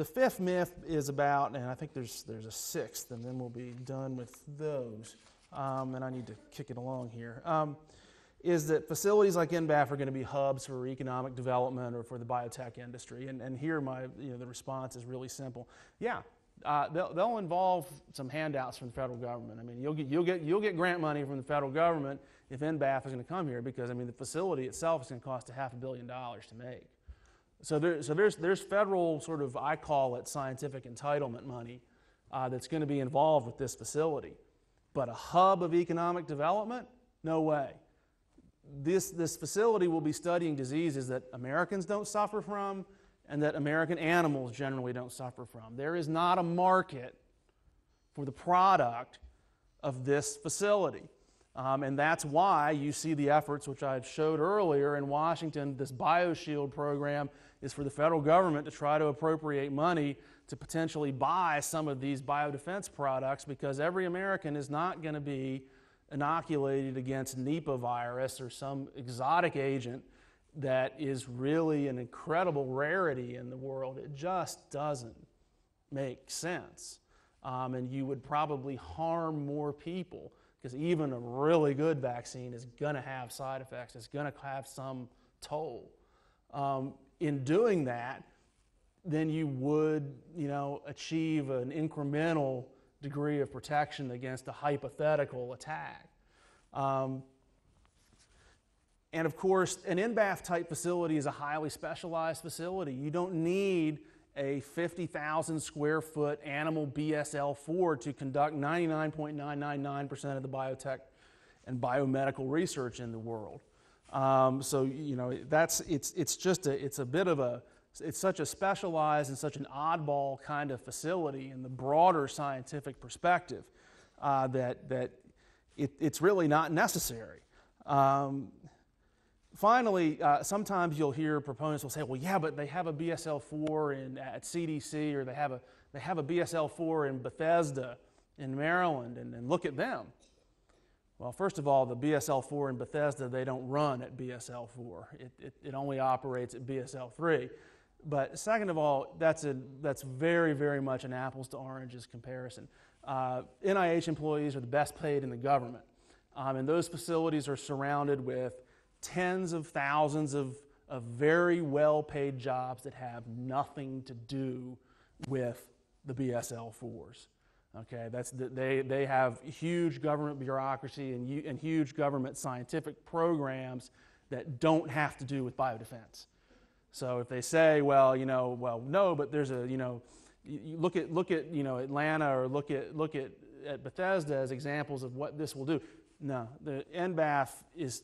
The fifth myth is about, and I think there's a sixth, and then we'll be done with those, and I need to kick it along here, is that facilities like NBAF are going to be hubs for economic development or for the biotech industry. And here the response is really simple. Yeah, they'll involve some handouts from the federal government. I mean, you'll get grant money from the federal government if NBAF is going to come here, because I mean the facility itself is going to cost $500 million to make. So there's federal sort of, I call it scientific entitlement money that's going to be involved with this facility. But a hub of economic development? No way. This facility will be studying diseases that Americans don't suffer from and that American animals generally don't suffer from. There is not a market for the product of this facility. And that's why you see the efforts, which I showed earlier in Washington. This BioShield program is for the federal government to try to appropriate money to potentially buy some of these biodefense products, because every American is not going to be inoculated against Nipah virus or some exotic agent that is really an incredible rarity in the world. It just doesn't make sense. And you would probably harm more people, because even a really good vaccine is going to have side effects. It's going to have some toll. In doing that, then you would, achieve an incremental degree of protection against a hypothetical attack. And of course, an NBAF type facility is a highly specialized facility. You don't need a 50,000 square foot animal BSL-4 to conduct 99.999% of the biotech and biomedical research in the world. It's such a specialized and such an oddball kind of facility in the broader scientific perspective that it's really not necessary. Finally, sometimes you'll hear proponents will say, well, yeah, but they have a BSL-4 at CDC, or they have a BSL-4 in Bethesda in Maryland, and look at them. Well, first of all, the BSL-4 in Bethesda, they don't run at BSL-4. It only operates at BSL-3. But second of all, that's very, very much an apples to oranges comparison. NIH employees are the best paid in the government, and those facilities are surrounded with tens of thousands of very well-paid jobs that have nothing to do with the BSL-4s. Okay, they have huge government bureaucracy and huge government scientific programs that don't have to do with biodefense. So if they say, no, but there's you look at Atlanta, or look at Bethesda as examples of what this will do. No, the NBAF is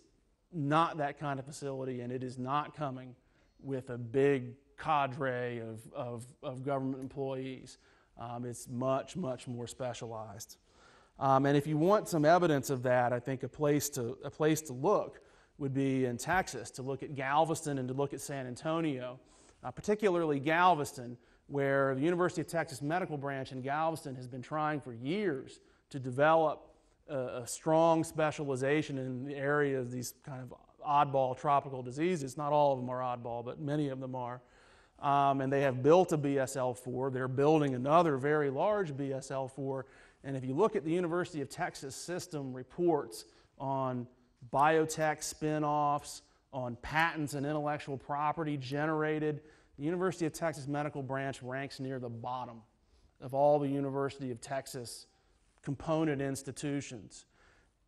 not that kind of facility, and it is not coming with a big cadre of government employees. It's much, much more specialized. And if you want some evidence of that, I think a place to look would be in Texas, to look at Galveston and to look at San Antonio, particularly Galveston, where the University of Texas Medical Branch in Galveston has been trying for years to develop a strong specialization in the area of these kind of oddball tropical diseases. Not all of them are oddball, but many of them are. And they have built a BSL-4. They're building another very large BSL-4. And if you look at the University of Texas system reports on biotech spin-offs, on patents and intellectual property generated, the University of Texas Medical Branch ranks near the bottom of all the University of Texas component institutions.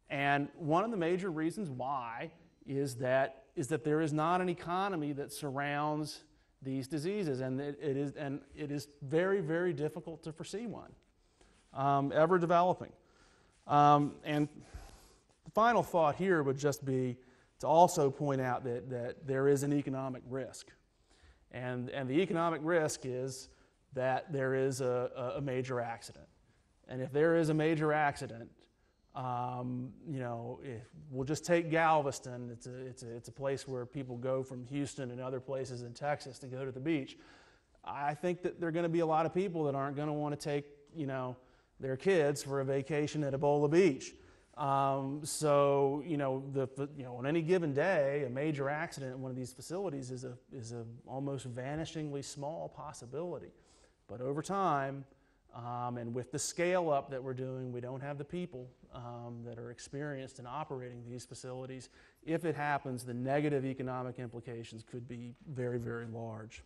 And one of the major reasons why is that there is not an economy that surrounds these diseases, and it is very, very difficult to foresee one ever developing. And the final thought here would just be to also point out that there is an economic risk, and the economic risk is that there is a major accident. And if there is a major accident, we'll just take Galveston. It's a place where people go from Houston and other places in Texas to go to the beach. I think that there are going to be a lot of people that aren't going to want to take, their kids for a vacation at Ebola Beach. On any given day, a major accident at one of these facilities is a almost vanishingly small possibility. But over time, and with the scale up that we're doing, we don't have the people that are experienced in operating these facilities. If it happens, the negative economic implications could be very, very large.